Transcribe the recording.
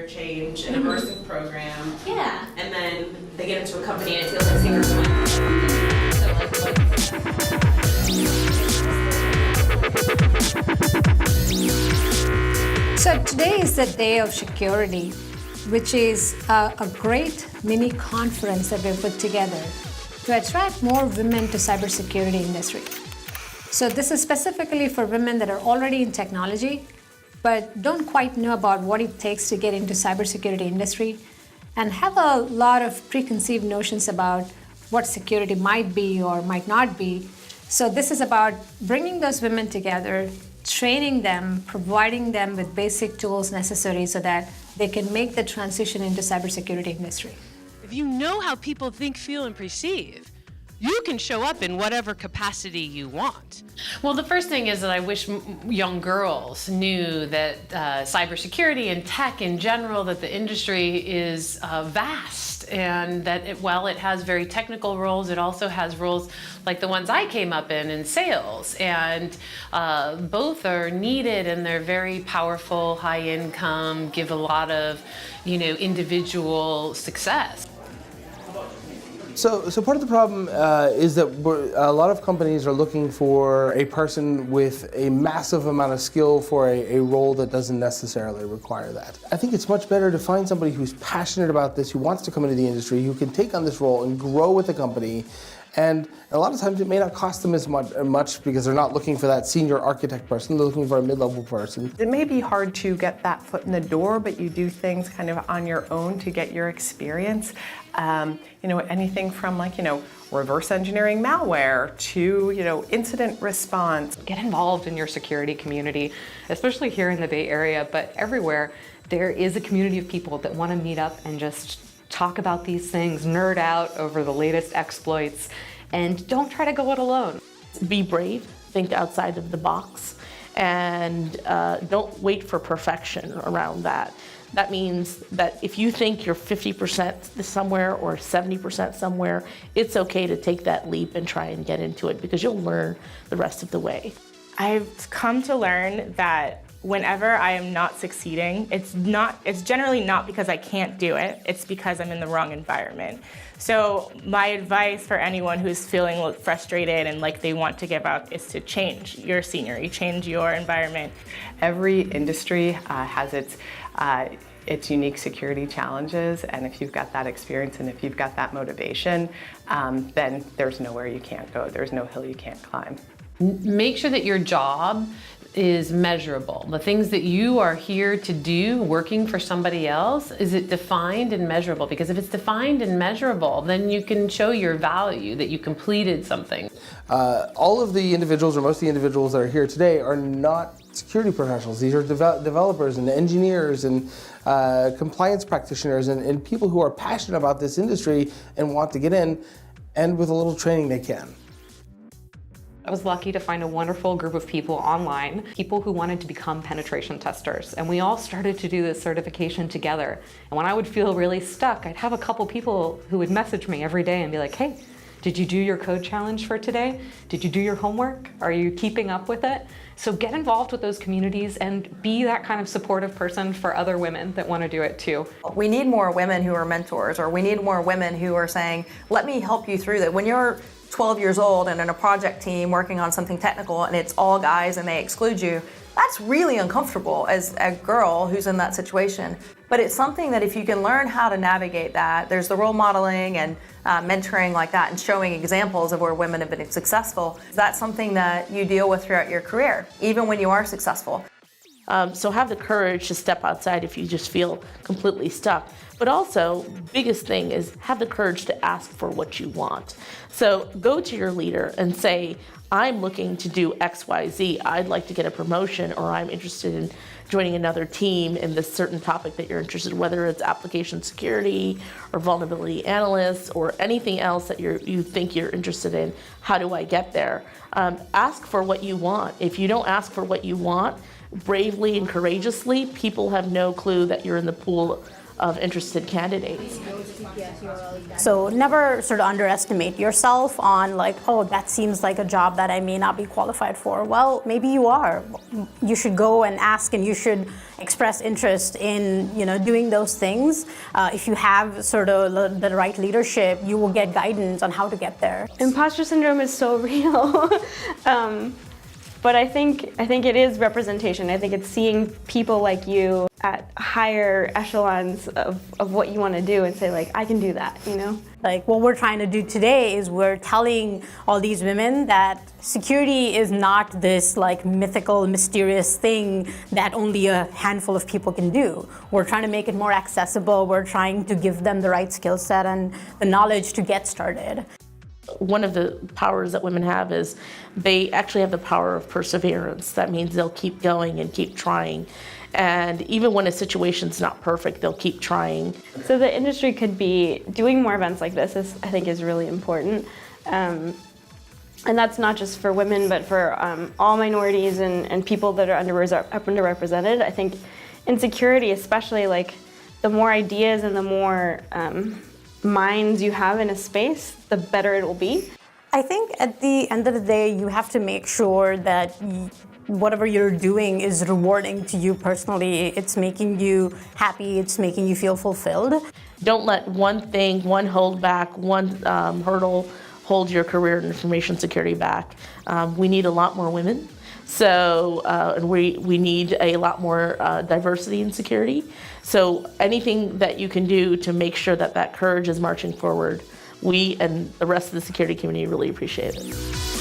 change, an immersive program. Yeah. And then they get into a company and it feels like singers win. So today is the day of security, which is a great mini conference that we've put together to attract more women to cybersecurity industry. So this is specifically for women that are already in technology, but don't quite know about what it takes to get into cybersecurity industry and have a lot of preconceived notions about what security might be or might not be. So this is about bringing those women together, training them, providing them with basic tools necessary so that they can make the transition into cybersecurity industry. If you know how people think, feel, and perceive, you can show up in whatever capacity you want. Well, the first thing is that I wish young girls knew that cybersecurity and tech in general, that the industry is vast, and that while it has very technical roles, it also has roles like the ones I came up in sales, and both are needed, and they're very powerful, high income, give a lot of, individual success. So part of the problem is that a lot of companies are looking for a person with a massive amount of skill for a role that doesn't necessarily require that. I think it's much better to find somebody who's passionate about this, who wants to come into the industry, who can take on this role and grow with the company. And a lot of times it may not cost them as much because they're not looking for that senior architect person, they're looking for a mid-level person. It may be hard to get that foot in the door, but you do things kind of on your own to get your experience. Anything from reverse engineering malware to, incident response. Get involved in your security community, especially here in the Bay Area, but everywhere. There is a community of people that want to meet up and just talk about these things, nerd out over the latest exploits, and don't try to go it alone. Be brave, think outside of the box, and don't wait for perfection around that. That means that if you think you're 50% somewhere or 70% somewhere, it's okay to take that leap and try and get into it because you'll learn the rest of the way. I've come to learn that whenever I am not succeeding, it's generally not because I can't do it, it's because I'm in the wrong environment. So my advice for anyone who's feeling frustrated and like they want to give up is to change your scenery, change your environment. Every industry has its unique security challenges, and if you've got that experience and if you've got that motivation, then there's nowhere you can't go. There's no hill you can't climb. Make sure that your job is measurable. The things that you are here to do, working for somebody else, is it defined and measurable? Because if it's defined and measurable, then you can show your value, that you completed something. All of the individuals, or most of the individuals that are here today, are not security professionals. These are developers and engineers and compliance practitioners and people who are passionate about this industry and want to get in, and with a little training they can. I was lucky to find a wonderful group of people online, people who wanted to become penetration testers. And we all started to do this certification together. And when I would feel really stuck, I'd have a couple people who would message me every day and be like, hey, did you do your code challenge for today? Did you do your homework? Are you keeping up with it? So get involved with those communities and be that kind of supportive person for other women that want to do it too. We need more women who are mentors, or we need more women who are saying, let me help you through that. When you're 12 years old and in a project team working on something technical and it's all guys and they exclude you, that's really uncomfortable as a girl who's in that situation. But it's something that if you can learn how to navigate that, there's the role modeling and mentoring like that and showing examples of where women have been successful. That's something that you deal with throughout your career, even when you are successful. So have the courage to step outside if you just feel completely stuck. But also, biggest thing is have the courage to ask for what you want. So go to your leader and say, I'm looking to do X, Y, Z. I'd like to get a promotion, or I'm interested in joining another team in this certain topic that you're interested in, whether it's application security or vulnerability analysts or anything else that you think you're interested in. How do I get there? Ask for what you want. If you don't ask for what you want, bravely and courageously, people have no clue that you're in the pool of interested candidates. So never sort of underestimate yourself on like, oh, that seems like a job that I may not be qualified for. Well, maybe you are. You should go and ask, and you should express interest in, doing those things. If you have sort of the right leadership, you will get guidance on how to get there. Imposter syndrome is so real. But I think it is representation. I think it's seeing people like you at higher echelons of what you want to do and say, like, I can do that, Like what we're trying to do today is we're telling all these women that security is not this like mythical, mysterious thing that only a handful of people can do. We're trying to make it more accessible. We're trying to give them the right skill set and the knowledge to get started. One of the powers that women have is they actually have the power of perseverance. That means they'll keep going and keep trying. And even when a situation's not perfect, they'll keep trying. So the industry could be doing more events like this, I think is really important. And that's not just for women, but for all minorities and people that are underrepresented. I think in security, especially, like the more ideas and the more minds you have in a space, the better it will be. I think at the end of the day, you have to make sure that whatever you're doing is rewarding to you personally. It's making you happy. It's making you feel fulfilled. Don't let one thing, one holdback, one hurdle hold your career in information security back. We need a lot more women. So we need a lot more diversity in security. So anything that you can do to make sure that courage is marching forward, we and the rest of the security community really appreciate it.